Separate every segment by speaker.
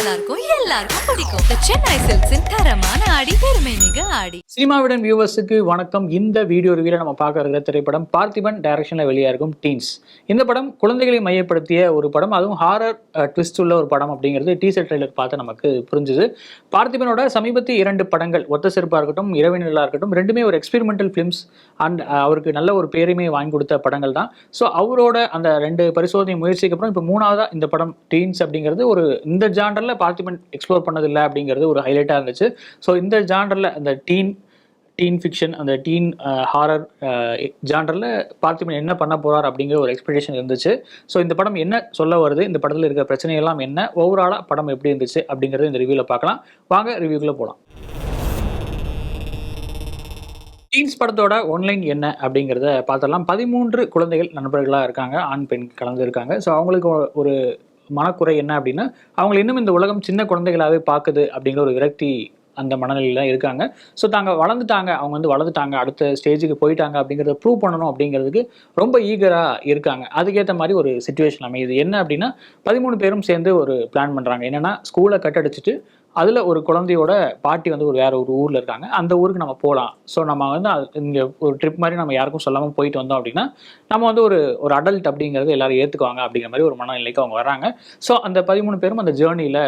Speaker 1: எல்லாருக்கும் பிடிக்கும் The Chennai Silks in தரமான ஆடி பெருமை மிக ஆடி.
Speaker 2: சினிமாவிடன் வியூவர்ஸுக்கு வணக்கம். இந்த வீடியோ ரிவ்யூல நம்ம பார்க்க இருக்கிற திரைப்படம் பார்த்திபன் டைரக்ஷன்ல வெளியாகும் டீன்ஸ். இந்த படம் குழந்தைகளை மையப்படுத்திய ஒரு படம், அதுவும் ஹாரர் ட்விஸ்ட் உள்ள ஒரு படம் அப்படிங்கிறது டீசர் ட்ரெய்லர் பார்த்து நமக்கு புரிஞ்சுது. பார்த்திபனோட சமீபத்திய 2 படங்கள் ஒத்த செருப்பா இருக்கட்டும், இரவினலா இருக்கட்டும், ரெண்டுமே ஒரு எக்ஸ்பெரிமெண்டல் ஃபிலிம்ஸ் அண்ட் அவருக்கு நல்ல ஒரு பேருமே வாங்கி கொடுத்த படங்கள் தான். ஸோ அவரோட அந்த 2 பரிசோதனை முயற்சிக்கு அப்புறம் இப்போ 3ஆவதா இந்த படம் டீன்ஸ் அப்படிங்கிறது ஒரு இந்த ஜாண்டர்ல பார்த்திபன் எக்ஸ்ப்ளோர் பண்ணதில்லை அப்படிங்கிறது ஒரு ஹைலைட்டாக இருந்துச்சு. ஸோ இந்த ஜாண்டர்ல அந்த டீன் ஃபிக்ஷன், அந்த டீன் ஹாரர் ஜாண்டரில் பார்த்திபன் என்ன பண்ண போகிறார் அப்படிங்கிற ஒரு எக்ஸ்பெக்டேஷன் இருந்துச்சு. ஸோ இந்த படம் என்ன சொல்ல வருது, இந்த படத்தில் இருக்கிற பிரச்சனைகள்லாம் என்ன, ஓவராலாக படம் எப்படி இருந்துச்சு அப்படிங்கிறது இந்த ரிவ்யூவில் பார்க்கலாம். வாங்க ரிவ்யூக்குள்ளே போகலாம். டீன்ஸ் படத்தோட ஒன்லைன் என்ன அப்படிங்கிறத பார்த்தலாம். 13 குழந்தைகள் நண்பர்களாக இருக்காங்க, ஆண் பெண் கலந்து இருக்காங்க. ஸோ அவங்களுக்கு ஒரு மனக்குறை என்ன அப்படின்னா, அவங்களை இன்னும் இந்த உலகம் சின்ன குழந்தைகளாகவே பார்க்குது அப்படிங்கிற ஒரு விரக்தி அந்த மனநிலையில் இருக்காங்க. ஸோ தாங்க வளர்ந்துட்டாங்க, அவங்க வந்து வளர்ந்துட்டாங்க, அடுத்த ஸ்டேஜுக்கு போயிட்டாங்க அப்படிங்கிறத ப்ரூவ் பண்ணணும் அப்படிங்கிறதுக்கு ரொம்ப ஈகராக இருக்காங்க. அதுக்கேற்ற மாதிரி ஒரு சுச்சுவேஷன் அமையுது. என்ன அப்படின்னா, 13 பேரும் சேர்ந்து ஒரு பிளான் பண்ணுறாங்க. என்னென்னா, ஸ்கூலை கட்டடிச்சிட்டு அதில் ஒரு குழந்தையோட பாட்டி வந்து வேற ஒரு ஊரில் இருக்காங்க, அந்த ஊருக்கு நம்ம போகலாம். ஸோ நம்ம வந்து இங்கே ஒரு ட்ரிப் மாதிரி நம்ம யாருக்கும் சொல்லாமல் போயிட்டு வந்தோம் அப்படின்னா நம்ம வந்து ஒரு அடல்ட் அப்படிங்கிறது எல்லாரும் ஏற்றுக்குவாங்க அப்படிங்கிற மாதிரி ஒரு மனநிலைக்கு அவங்க வராங்க. ஸோ அந்த 13 பேரும் அந்த ஜேர்னியில்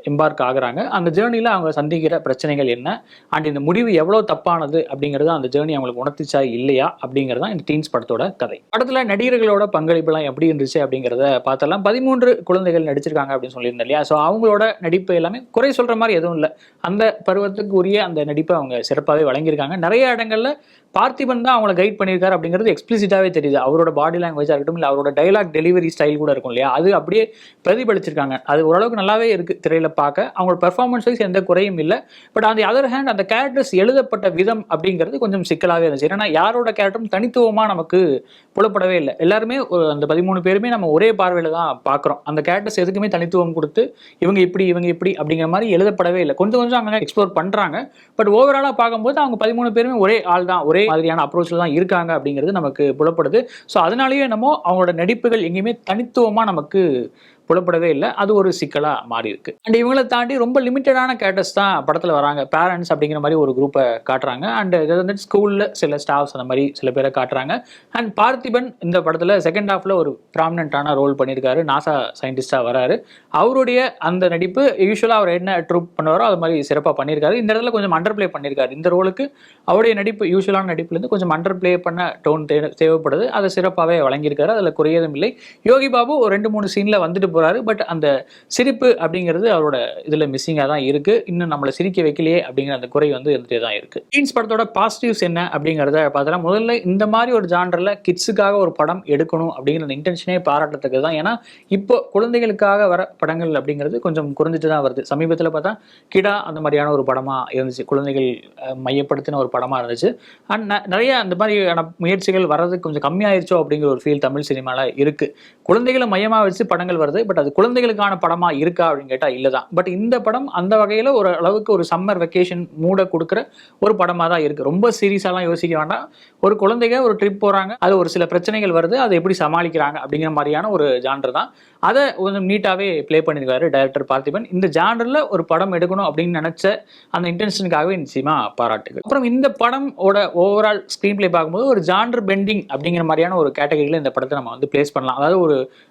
Speaker 2: எம்பார்க் ஆகுறாங்க. அந்த ஜேர்னியில் அவங்க சந்திக்கிற பிரச்சனைகள் என்ன அண்ட் இந்த முடிவு எவ்வளோ தப்பானது அப்படிங்கிறது அந்த ஜேர்னி அவங்களுக்கு உணர்த்திச்சா இல்லையா அப்படிங்கிறது தான் இந்த டீன்ஸ் படத்தோட கதை. படத்தில் நடிகர்களோட பங்களிப்புலாம் எப்படி இருந்துச்சு அப்படிங்கிறத பார்த்தலாம். 13 குழந்தைகள் நடிச்சிருக்காங்க அப்படின்னு சொல்லியிருந்தேன் இல்லையா. ஸோ அவங்களோட நடிப்பு எல்லாமே குறை சொல்கிற மாதிரி எதுவும் இல்லை. அந்த பருவத்துக்கு உரிய அந்த நடிப்பை அவங்க சிறப்பாகவே வழங்கியிருக்காங்க. நிறைய இடங்களில் பார்த்திபன் தான் அவங்களை கைட் பண்ணியிருக்காரு அப்படிங்கிறது எக்ஸ்பிளிசிட்டாகவே தெரியுது. அவரோட பாடி லாங்குவேஜாக இருக்கட்டும், இல்லை அவரோட டைலாக் டெலிவரி ஸ்டைல் கூட இருக்கும் இல்லையா, அது அப்படியே பிரதிபலிச்சிருக்காங்க. அது ஓரளவுக்கு நல்லாவே இருக்குது திரையில் பார்க்க. அவங்களோட பெர்ஃபார்மன்ஸ் வைஸ் எந்த குறையும் இல்லை. பட் அந்த அதர் ஹேண்ட் அந்த கேரக்டர்ஸ் எழுதப்பட்ட விதம் அப்படிங்கிறது கொஞ்சம் சிக்கலாகவே இருந்துச்சு. ஏன்னா யாரோட கேரக்டரும் தனித்துவமாக நமக்கு புலப்படவே இல்லை. எல்லாருமே அந்த 13 பேருமே நம்ம ஒரே பார்வையில் தான் பார்க்குறோம். அந்த கேரக்டர்ஸ் எதுக்குமே தனித்துவம் கொடுத்து இவங்க இப்படி அப்படிங்கிற மாதிரி எழுதப்படவே இல்லை. கொஞ்சம் அங்கே எக்ஸ்ப்ளோர் பண்ணுறாங்க. பட் ஓவராலாக பார்க்கும்போது அவங்க 13 பேருமே ஒரே ஆள் தான், ஒரே மாதிரியான அப்ரோச்சில் தான் இருக்காங்க அப்படிங்கிறது நமக்கு புலப்படுது. ஸோ அதனாலேயே நம்ம அவங்களோட நடிப்புகள் எங்கேயுமே தனித்துவமாக நமக்கு புலப்படவே இல்லை. அது ஒரு சிக்கலாக மாறி இருக்கு. அண்ட் இவங்களை தாண்டி ரொம்ப லிமிட்டடான கேரக்டர்ஸ் தான் படத்தில் வராங்க. பேரண்ட்ஸ் அப்படிங்கிற மாதிரி ஒரு குரூப்பை காட்டுறாங்க. அண்ட் இது வந்துட்டு ஸ்கூலில் சில ஸ்டாஃப்ஸ் அந்த மாதிரி சில பேரை காட்டுறாங்க. அண்ட் பார்த்திபன் இந்த படத்தில் செகண்ட் ஹாஃபில் ஒரு ப்ராமினென்ட்டான ரோல் பண்ணியிருக்காரு. நாசா சயின்டிஸ்டாக வராரு. அவருடைய அந்த நடிப்பு யூஸ்வலாக அவர் என்ன ட்ரூப் பண்ணுவாரோ அது மாதிரி சிறப்பாக பண்ணியிருக்காரு. இந்த இடத்துல கொஞ்சம் அண்டர் பிளே பண்ணியிருக்காரு. இந்த ரோலுக்கு அவருடைய நடிப்பு யூஸ்வலான நடிப்புலேருந்து கொஞ்சம் அண்டர் பிளே பண்ண டோன் தேவைப்படுது. அதை சிறப்பாகவே வழங்கியிருக்காரு. அதில் குறையதும் இல்லை. யோகி பாபு ஒரு 2-3 சீனில் வந்துட்டு போறாரு. பட் அந்த சிரிப்பு அப்படிங்கிறது அவரோட இதுல மிஸ்ஸிங்கா தான் இருக்கு. இன்னும் நம்மளை சிரிக்க வைக்கலையே அப்படிங்கிற அந்த குறை வந்து இருந்துட்டே தான் இருக்கு. டீன்ஸ் படத்தோட பாசிட்டிவ்ஸ் என்ன அப்படிங்கிறத பார்த்தா, முதல்ல இந்த மாதிரி ஒரு ஜானர்ல கிட்ஸுக்காக ஒரு படம் எடுக்கணும் அப்படிங்கிற அந்த இன்டென்ஷனே பாராட்டத்தக்கது தான். ஏன்னா இப்போ குழந்தைகளுக்காக வர படங்கள் அப்படிங்கிறது கொஞ்சம் குறைஞ்சிட்டு தான் வருது. சமீபத்தில் பார்த்தா கிடா அந்த மாதிரியான ஒரு படமா இருந்துச்சு, குழந்தைகள் மையப்படுத்தின ஒரு படமா இருந்துச்சு. அண்ட் நிறைய அந்த மாதிரியான முயற்சிகள் வர்றது கொஞ்சம் கம்மியாயிருச்சோ அப்படிங்கிற ஒரு ஃபீல் தமிழ் சினிமால இருக்கு. குழந்தைகளை மையமாக வச்சு படங்கள் வருது. பட் அது குழந்தைகளுக்கான படமா இருக்கா அப்படின்னு கேட்டால் இல்லை தான். பட் இந்த படம் அந்த வகையில் ஒரு அளவுக்கு ஒரு சம்மர் வெக்கேஷன் மூட கொடுக்குற ஒரு படமாக தான் இருக்குது. ரொம்ப சீரியஸாலாம் யோசிக்க வேண்டாம். ஒரு குழந்தைங்க ஒரு ட்ரிப் போகிறாங்க, அது ஒரு சில பிரச்சனைகள் வருது, அதை எப்படி சமாளிக்கிறாங்க அப்படிங்கிற மாதிரியான ஒரு ஜானர் தான். அதை கொஞ்சம் நீட்டாகவே ப்ளே பண்ணியிருக்காரு டைரக்டர் பார்த்திபன். இந்த ஜானரில் ஒரு படம் எடுக்கணும் அப்படின்னு நினச்ச அந்த இன்டென்ஷனுக்காகவே நிச்சயமாக பாராட்டுகள். அப்புறம் இந்த படமோட ஓவரால் ஸ்க்ரீன் பிளே பார்க்கும்போது ஒரு ஜானர் பெண்டிங் அப்படிங்கிற மாதிரியான ஒரு கேட்டகரியில் இந்த படத்தை நம்ம வந்து பிளேஸ் பண்ணலாம். அதாவது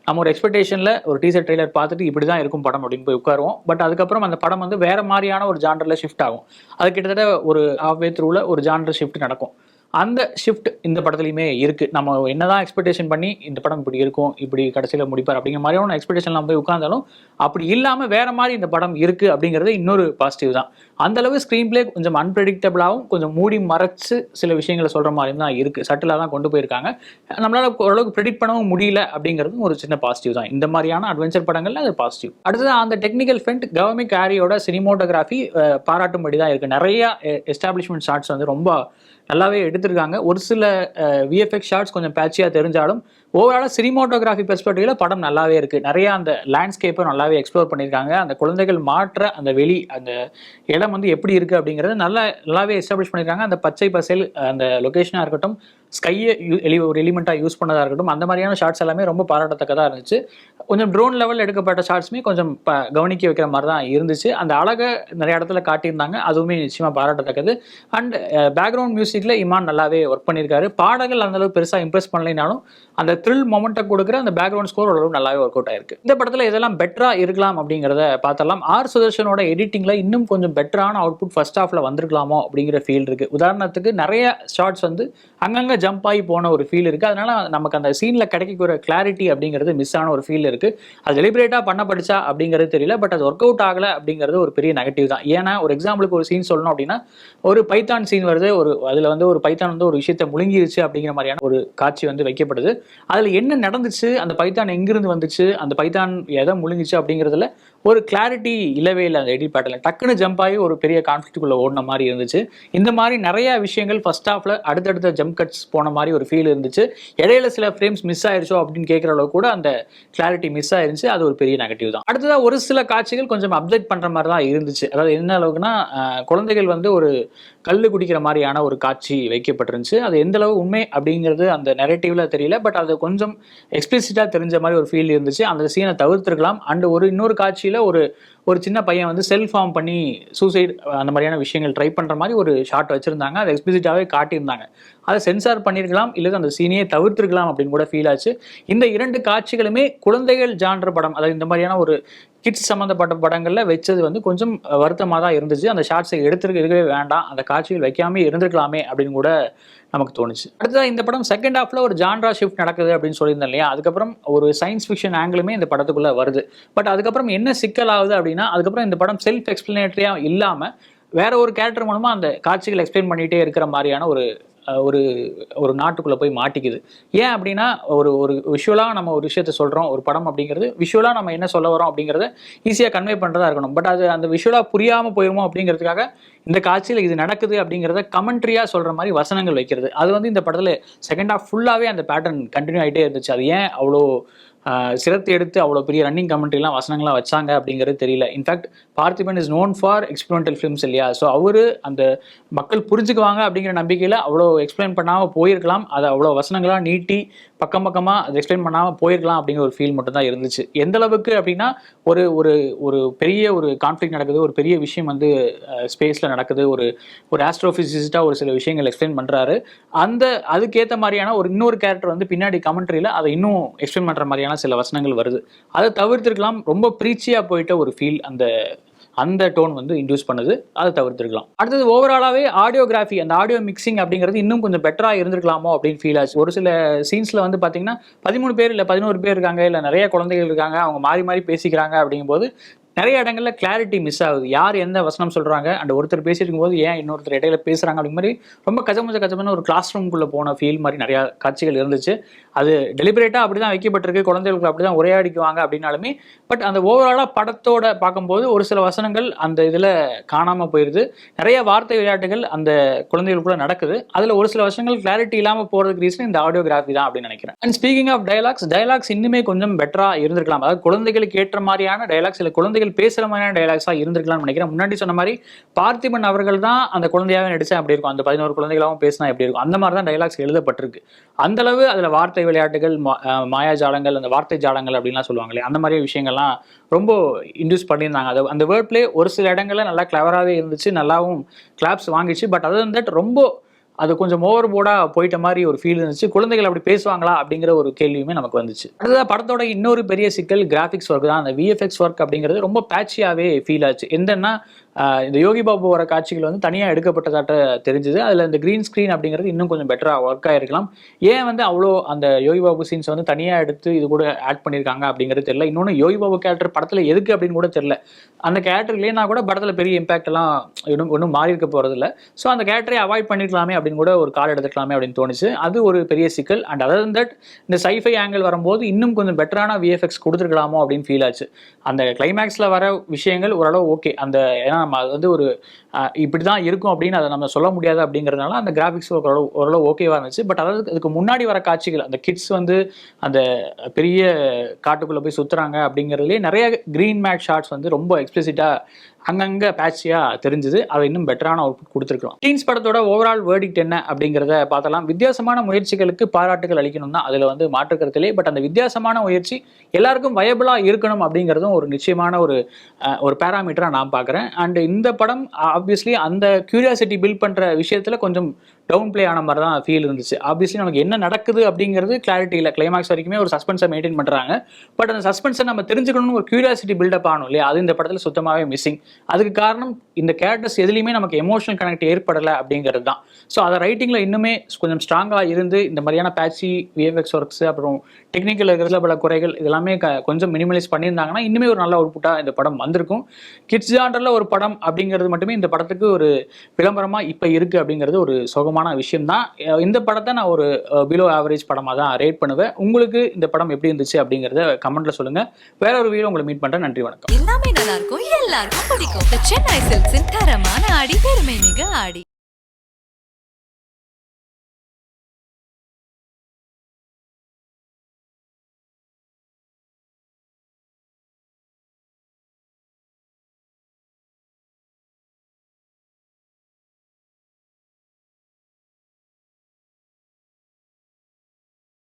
Speaker 2: நம்ம ஒரு எக்ஸ்பெக்டேஷனில் ஒரு டீசர் ட்ரெய்லர் பார்த்துட்டு இப்படி தான் இருக்கும் படம் அப்படின்னு போய் உட்காருவோம். பட் அதுக்கப்புறம் அந்த படம் வந்து வேற மாதிரியான ஒரு ஜானரில் ஷிஃப்ட் ஆகும். அது கிட்டத்தட்ட ஒரு ஹாஃப் வே த்ரூவில் ஒரு ஜானர் ஷிஃப்ட் நடக்கும். அந்த ஷிஃப்ட் இந்த படத்துலையுமே இருக்குது. நம்ம என்னதான் எக்ஸ்பெக்டேஷன் பண்ணி இந்த படம் இப்படி இருக்கும், இப்படி கடைசியில் முடிப்பார் அப்படிங்கிற மாதிரியான எக்ஸ்பெக்டேஷன் நம்ம போய் உட்கார்ந்தாலும் அப்படி இல்லாமல் வேற மாதிரி இந்த படம் இருக்குது அப்படிங்கிறது இன்னொரு பாசிட்டிவ் தான். அந்த அளவு ஸ்க்ரீன் பிளே கொஞ்சம் அன்பிரடிக்டபிளாகவும் கொஞ்சம் மூடி மறைச்சு சில விஷயங்களை சொல்கிற மாதிரி தான் இருக்குது. சட்டிலாக தான் கொண்டு போயிருக்காங்க. நம்மளால் ஓரளவுக்கு ப்ரெடிக்ட் பண்ணவும் முடியல அப்படிங்கிறது ஒரு சின்ன பாசிட்டிவ் தான். இந்த மாதிரியான அட்வென்ச்சர் படங்கள்ல அது பாசிட்டிவ். அடுத்தது அந்த டெக்னிக்கல் ஃப்ரண்ட், கவர்மிக் ஆரியோட சினிமோட்டோகிராஃபி பாராட்டும்படி தான் இருக்குது. நிறைய எஸ்டாப்ளிஷ்மெண்ட் ஷாட்ஸ் வந்து ரொம்ப நல்லாவே எடுத்திருக்காங்க. ஒரு சில விஎஃப்எக்ஸ் ஷாட்ஸ் கொஞ்சம் பேட்சியாக தெரிஞ்சாலும் ஓவராலாக சினிமோட்டோகிராஃபி பெர்ஸ்பெக்டிவ்ல படம் நல்லாவே இருக்குது. நிறைய அந்த லேண்ட்ஸ்கேப்பை நல்லாவே எக்ஸ்ப்ளோர் பண்ணியிருக்காங்க. அந்த குழந்தைகள் மாற்ற அந்த வெளி அந்த இடம் வந்து எப்படி இருக்குது அப்படிங்கிறது நல்லாவே எஸ்டாப்ளிஷ் பண்ணியிருக்காங்க. அந்த பச்சை பசேல் அந்த லொக்கேஷனாக இருக்கட்டும், ஸ்கையை ஒரு எலிமெண்ட்டாக யூஸ் பண்ணதாக இருக்கட்டும், அந்த மாதிரியான ஷார்ட்ஸ் எல்லாமே ரொம்ப பாராட்டத்தக்கதாக இருந்துச்சு. கொஞ்சம் ட்ரோன் லெவலில் எடுக்கப்பட்ட ஷார்ட்ஸுமே கொஞ்சம் கவனிக்க வைக்கிற மாதிரி தான் இருந்துச்சு. அந்த அழகை நிறைய இடத்துல காட்டியிருந்தாங்க, அதுவுமே நிச்சயமாக பாராட்டத்தக்கது. அண்ட் பேக்ரவுண்ட் மியூசிக்கில் இமான் நல்லாவே ஒர்க் பண்ணியிருக்காரு. பாடல்கள் அந்தளவுக்கு பெருசாக இம்ப்ரெஸ் பண்ணலைனாலும் அந்த த்ரில் மொமெண்ட்டை கொடுக்குற அந்த பேக்ரவுண்ட் ஸ்கோர் ஓரளவு நல்லாவே ஒர்க் அவுட் ஆயிருக்கு. இந்த படத்தில் இதெல்லாம் பெட்டராக இருக்கலாம் அப்படிங்கிறத பார்த்தலாம். ஆர் சுதர்ஷனோட எடிட்டிங்கில் இன்னும் கொஞ்சம் பெட்டரான அவுட்புட் ஃபர்ஸ்ட் ஹாஃபில் வந்திருக்கலாமோ அப்படிங்கிற ஃபீல் இருக்குது. உதாரணத்துக்கு நிறைய ஷார்ட்ஸ் வந்து அங்கங்கே ஜம்ப் ஆகி போன ஒரு ஃபீல் இருக்குது. அதனால நமக்கு அந்த சீனில் கிடைக்கக்கூடிய கிளாரிட்டி அப்படிங்கிறது மிஸ் ஆன ஒரு ஃபீல் இருக்குது. அது டெலிபரேட்டாக பண்ணப்படுச்சா அப்படிங்கிறது தெரியல, பட் அது ஒர்க் அவுட் ஆகலை அப்படிங்கிறது ஒரு பெரிய நெகட்டிவ் தான். ஏன்னா ஒரு எக்ஸாம்பிளுக்கு ஒரு சீன் சொல்லணும் அப்படின்னா, ஒரு பைத்தான் சீன் வருது, அதில் வந்து ஒரு பைத்தான் வந்து ஒரு விஷயத்தை முழுங்கிருச்சு அப்படிங்கிற மாதிரியான ஒரு காட்சி வந்து வைக்கப்படுது. அதில் என்ன நடந்துச்சு, அந்த பைத்தான் எங்கிருந்து வந்துச்சு, அந்த பைத்தான் எதை முழுங்கிச்சு அப்படிங்கிறதுல ஒரு கிளாரிட்டி இல்லவே இல்லை. அந்த எடிட் பேட்டர்ல டக்குன்னு ஜம்ப் ஆகி ஒரு பெரிய கான்ஃப்ளிக்ட்டுக்குள்ளே ஓடின மாதிரி இருந்துச்சு. இந்த மாதிரி நிறைய விஷயங்கள் ஃபர்ஸ்ட் ஹாஃப்ல அடுத்தடுத்த ஜம்ப் கட்ஸ் போன மாதிரி ஒரு ஃபீல் இருந்துச்சு. இடையில சில ஃப்ரேம்ஸ் மிஸ் ஆயிருச்சோ அப்படின்னு கேட்குற அளவுக்கு கூட அந்த கிளாரிட்டி மிஸ் ஆயிருந்துச்சு. அது ஒரு பெரிய நெகட்டிவ் தான். அடுத்ததாக ஒரு சில காட்சிகள் கொஞ்சம் அப்டேட் பண்ணுற மாதிரி தான் இருந்துச்சு. அதாவது என்ன அளவுக்குன்னா, குழந்தைகள் வந்து ஒரு கல் குடிக்கிற மாதிரியான ஒரு காட்சி வைக்கப்பட்டிருந்துச்சு. அது எந்த அளவு உண்மை அப்படிங்கிறது அந்த நெரேட்டிவ்ல தெரியல, பட் அது கொஞ்சம் எக்ஸ்பிளிசிட்டாக தெரிஞ்ச மாதிரி ஒரு ஃபீல் இருந்துச்சு. அந்த சீனை தவிர்த்திருக்கலாம். அண்ட் இன்னொரு காட்சியில் ஒரு சின்ன பையன் வந்து செல்ஃப் ஃபார்ம் பண்ணி சூசைட் அந்த மாதிரியான விஷயங்கள் ட்ரை பண்ணுற மாதிரி ஒரு ஷாட் வச்சுருந்தாங்க. அதை எக்ஸ்பிளிசிட்டாகவே காட்டியிருந்தாங்க. அதை சென்சார் பண்ணியிருக்கலாம், இல்லை அந்த சீனையே தவிர்த்திருக்கலாம் அப்படின்னு கூட ஃபீல் ஆச்சு. இந்த 2 காட்சிகளுமே குழந்தைகள் ஜான்ற படம், அதாவது இந்த மாதிரியான ஒரு கிட்ஸ் சம்மந்தப்பட்ட படங்களில் வச்சது வந்து கொஞ்சம் வருத்தமாக தான் இருந்துச்சு. அந்த ஷார்ட்ஸை இருக்கவே வேண்டாம், அந்த காட்சிகள் வைக்காமே இருந்திருக்கலாமே அப்படின்னு கூட நமக்கு தோணுச்சு. அடுத்ததாக இந்த படம் செகண்ட் ஹாஃப்ல ஒரு ஜான்ரா ஷிஃப்ட் நடக்குது அப்படின்னு சொல்லியிருந்தேன் இல்லையா, அதுக்கப்புறம் ஒரு சயின்ஸ் ஃபிக்ஷன் ஆங்கிளுமே இந்த படத்துக்குள்ளே வருது. பட் அதுக்கப்புறம் என்ன சிக்கல் ஆகுது அப்படின்னா, அதுக்கப்புறம் இந்த படம் செல்ஃப் எக்ஸ்பிளனேட்டரியாக இல்லாமல் வேற ஒரு கேரக்டர் மூலமாக அந்த காட்சிகள் எக்ஸ்பிளைன் பண்ணிகிட்டே இருக்கிற மாதிரியான ஒரு ஒரு நாட்டுக்குள்ளே போய் மாட்டிக்குது. ஏன் அப்படின்னா, ஒரு விஷுவலாக நம்ம ஒரு விஷயத்த சொல்கிறோம், ஒரு படம் அப்படிங்கிறது விஷுவலாக நம்ம என்ன சொல்ல வரோம் அப்படிங்கிறத ஈஸியாக கன்வே பண்ணுறதா இருக்கணும். பட் அது அந்த விஷுவலாக புரியாமல் போயிருமோ அப்படிங்கிறதுக்காக இந்த காட்சியில் இது நடக்குது அப்படிங்கிறத கமெண்ட்ரியாக சொல்கிற மாதிரி வசனங்கள் வைக்கிறது. அது வந்து இந்த படத்தில் செகண்ட் ஹாஃப் ஃபுல்லாகவே அந்த பேட்டர்ன் கண்டினியூ ஆகிட்டே இருந்துச்சு. அது ஏன் அவ்வளோ சிரத்தை எடுத்து அவ்வளோ பெரிய ரன்னிங் கமெண்ட்ரிலாம் வசனங்களாக வச்சாங்க அப்படிங்கிறது தெரியல. In fact Parthiban is known for experimental films இல்லையா, ஸோ அவர் அந்த மக்கள் புரிஞ்சுக்குவாங்க அப்படிங்கிற நம்பிக்கையில் அவ்வளோ எக்ஸ்பிளைன் பண்ணாமல் போயிருக்கலாம். அதை அவ்வளோ வசனங்களாக நீட்டி பக்கமாக அதை எக்ஸ்பிளைன் பண்ணாமல் போயிருக்கலாம் அப்படிங்கிற ஒரு ஃபீல் மட்டும் தான் இருந்துச்சு. எந்த அளவுக்கு அப்படின்னா, ஒரு ஒரு பெரிய ஒரு கான்ஃப்ளிக்ட் நடக்குது, ஒரு பெரிய விஷயம் வந்து ஸ்பேஸில் நடக்குது, ஒரு ஆஸ்ட்ரோஃபிசிஸ்டாக ஒரு சில விஷயங்கள் எக்ஸ்பிளைன் பண்ணுறாரு. அதுக்கேற்ற மாதிரியான இன்னொரு கேரக்டர் வந்து பின்னாடி கமெண்ட்ரியில் அதை இன்னும் எக்ஸ்பிளைன் பண்ணுற மாதிரியான சில வசனங்கள் வருது. அதை தவிர்த்திருக்கலாம். ரொம்ப ப்ரீச்சியாக போயிட்ட ஒரு ஃபீல் அந்த டோன் வந்து இன்டியூஸ் பண்ணுது. அதை தவிர்த்திருக்கலாம். அடுத்தது ஓவராலாகவே ஆடியோகிராஃபி, அந்த ஆடியோ மிக்சிங் அப்படிங்கிறது இன்னும் கொஞ்சம் பெட்டராக இருந்திருக்கலாமோ அப்படின்னு ஃபீல் ஆச்சு. ஒரு சில சீன்ஸில் வந்து பார்த்தீங்கன்னா 13 பேர் இல்லை 11 பேர் இருக்காங்க, இல்லை நிறைய குழந்தைகள் இருக்காங்க, அவங்க மாறி மாறி பேசிக்கிறாங்க. அப்படிங்கும்போது நிறைய இடங்கள்ல கிளாரிட்டி மிஸ் ஆகுது. யார் எந்த வசனம் சொல்கிறாங்க, அண்ட் ஒருத்தர் பேசிட்டு இருக்கும்போது ஏன் இன்னொருத்தர் இடையில பேசுகிறாங்க அப்படிங்கிற மாதிரி ரொம்ப கச்சமச்சன்னு ஒரு கிளாஸ் ரூம்குள்ளே போன ஃபீல் மாதிரி நிறையா காட்சிகள் இருந்துச்சு. அது டெலிபரேட்டாக அப்படி தான் வைக்கப்பட்டிருக்கு, குழந்தைகளுக்கு அப்படி தான் உரையாடிக்குவாங்க அப்படின்னாலுமே, பட் அந்த ஓவராலாக படத்தோட பார்க்கும்போது ஒரு சில வசனங்கள் அந்த இதில் காணாமல் போயிடுது. நிறைய வார்த்தை விளையாட்டுகள் அந்த குழந்தைகளுக்குள்ள நடக்குது. அதில் ஒரு சில வசனங்கள் கிளாரிட்டி இல்லாமல் போகிறதுக்கு ரீசன் இந்த ஆடியோகிராஃபி தான் அப்படின்னு நினைக்கிறேன். அண்ட் ஸ்பீக்கிங் ஆஃப் டைலாக்ஸ் இன்னுமே கொஞ்சம் பெட்டராக இருந்திருக்கலாம். அதாவது குழந்தைகளுக்கு ஏற்ற மாதிரியான டைலாக்ஸ், இல்லை குழந்தைகள் பேசுகிற மாதிரியான டைலாக்ஸாக இருந்திருக்கலாம்னு நினைக்கிறேன். முன்னாடி சொன்ன மாதிரி பார்த்திபன் அவர்கள் தான் அந்த குழந்தையாகவே நடிச்சா அப்படி இருக்கும், அந்த 11 குழந்தைகளாகவும் பேசினா எப்படி இருக்கும், அந்த மாதிரி தான் டைலாக்ஸ் எழுதப்பட்டிருக்கு. அந்தளவு அதில் வார்த்தை விளையாட்டுகள், மாயாஜாலங்கள், அந்த வார்த்தை ஜாலங்கள் அப்படின்லாம் சொல்லுவாங்களே, அந்த மாதிரி விஷயங்கள்லாம் ரொம்ப இன்டியூஸ் பண்ணியிருந்தாங்க. அந்த வேர்ட் பிளே ஒரு சில இடங்களில் நல்லா கிளவராகவே இருந்துச்சு, நல்லாவும் கிளாப்ஸ் வாங்கிச்சு. பட் அது வந்து ரொம்ப அது கொஞ்சம் ஓவர் போர்டாக போயிட்ட மாதிரி ஒரு ஃபீல் இருந்துச்சு. குழந்தைகள் அப்படி பேசுவாங்களா அப்படிங்கிற ஒரு கேள்வியுமே நமக்கு வந்துச்சு. அடுத்ததாக படத்தோட இன்னொரு பெரிய சிக்கல் கிராஃபிக்ஸ் ஒர்க் தான். அந்த விஎஃப்எக்ஸ் ஒர்க் அப்படிங்கிறது ரொம்ப பேட்சியாகவே ஃபீல் ஆச்சு. எந்தன்னா இந்த யோகி பாபு வர காட்சிகள் வந்து தனியாக எடுக்கப்பட்டதாட்ட தெரிஞ்சுது. அதில் இந்த க்ரீன் ஸ்க்ரீன் அப்படிங்கிறது இன்னும் கொஞ்சம் பெட்டராக ஒர்க் ஆகிருக்கலாம். ஏன் வந்து அவ்வளோ அந்த யோகி பாபு சீன்ஸ் வந்து தனியாக எடுத்து இது கூட ஆட் பண்ணியிருக்காங்க அப்படிங்கிறது தெரியல. இன்னொன்று யோகி பாபு கேரக்டர் படத்தில் எதுக்கு அப்படின்னு கூட தெரியல. அந்த கேரக்டர் இல்லைன்னா கூட படத்தில் பெரிய இம்பாக்ட் எல்லாம் ஒன்றும் மாறி இருக்க போகிறது இல்லை. ஸோ அந்த கேரக்டரை அவாய்ட் பண்ணியிருக்கலாமே அப்படின்னு கூட ஒரு கால் எடுத்துக்கலாமே அப்படின்னு தோணுச்சு. அது ஒரு பெரிய சிக்கல். அண்ட் அதர் தன் தட் இந்த சைஃபை ஆங்கிள் வரும்போது இன்னும் கொஞ்சம் பெட்டரான விஎஃப்எக்ஸ் கொடுத்துருக்கலாமோ அப்படின்னு ஃபீல் ஆச்சு. அந்த கிளைமேக்ஸில் வர விஷயங்கள் ஓரளவு ஓகே. அந்த ஏன்னா நம்ம அது வந்து ஒரு இப்படி தான் இருக்கும் அப்படின்னு அதை நம்ம சொல்ல முடியாது அப்படிங்கிறதுனால அந்த கிராஃபிக்ஸ் ஓரளவு ஓகேவாக இருந்துச்சு. பட் அதாவது அதுக்கு முன்னாடி வர காட்சிகள், அந்த கிட்ஸ் வந்து அந்த பெரிய காட்டுக்குள்ளே போய் சுற்றுறாங்க அப்படிங்கிறதுலேயே நிறைய க்ரீன் மேட் ஷாட்ஸ் வந்து ரொம்ப எக்ஸ்பிளிசிட்டாக அங்கங்கே பேட்சியாக தெரிஞ்சுது. அதை இன்னும் பெட்டரான அவுட்புட் கொடுத்துருக்கலாம். டீன்ஸ் படத்தோட ஓவரால் வேர்டிக்ட் என்ன அப்படிங்கிறத பார்த்தலாம். வித்தியாசமான முயற்சிகளுக்கு பாராட்டுகள் அளிக்கணும் தான் அதில் வந்து மாற்றுக்கிறதுலே. பட் அந்த வித்தியாசமான முயற்சி எல்லாருக்கும் வயபிளாக இருக்கணும் அப்படிங்கிறதும் ஒரு நிச்சயமான ஒரு பேராமீட்டராக நான் பார்க்குறேன். அண்ட் இந்த படம் ஆப்வியஸ்லி அந்த கியூரியாசிட்டி பில்ட் பண்ணுற விஷயத்தில் கொஞ்சம் டவுன் பிளே ஆன மாதிரி தான் ஃபீல் இருந்துச்சு. ஆப்வியஸ்லி நமக்கு என்ன நடக்குது அப்படிங்கிறது கிளாரிட்டி இல்லை. கிளைமாக்ஸ் வரைக்குமே ஒரு சஸ்பென்ஸை மெயின்டைன் பண்ணுறாங்க. பட் அந்த சஸ்பென்ஸை நம்ம தெரிஞ்சுக்கணும்னு ஒரு கியூரியாசிட்டி பில்டப் ஆகணும் இல்லையா? அது இந்த படத்தில் சுத்தமாகவே மிஸ்ஸிங். அதுக்கு காரணம் இந்த கேரக்டர்ஸ் எதுலையுமே நமக்கு எமோஷனல் கனெக்ட் ஏற்படலை அப்படிங்கிறது தான். ஸோ அதை ரைட்டிங்கில் இன்னுமே கொஞ்சம் ஸ்ட்ராங்காக இருந்து இந்த மாதிரியான பேட்சி விஎஃப்எக்ஸ் ஒர்க்ஸ் அப்புறம் டெக்னிக்கல் இருக்கிற பல குறைகள் இதெல்லாமே கொஞ்சம் மினிமலைஸ் பண்ணியிருந்தாங்கன்னா இன்னுமே ஒரு நல்ல அவுட்புட்டாக இந்த படம் வந்திருக்கும். கிட்ஸ் ஜாண்டரில் ஒரு படம் அப்படிங்கிறது மட்டுமே இந்த படத்துக்கு ஒரு விளம்பரமாக இப்போ இருக்குது அப்படிங்கிறது ஒரு சோகமான விஷயம் தான். இந்த படத்தை நான் ஒரு பிலோ ஆவரேஜ் படமாக தான் ரேட் பண்ணுவேன். உங்களுக்கு இந்த படம் எப்படி இருந்துச்சு அப்படிங்கிறத கமெண்ட்ல சொல்லுங்கள். வேற ஒரு வீடியோ உங்களை மீட் பண்ணுறேன். நன்றி, வணக்கம்.
Speaker 1: எல்லாமே நல்லா இருக்கும், எல்லாருக்கும் பிடிக்கும். The Chennai Silks தரமான ஆடி பெருமை மிக ஆடி.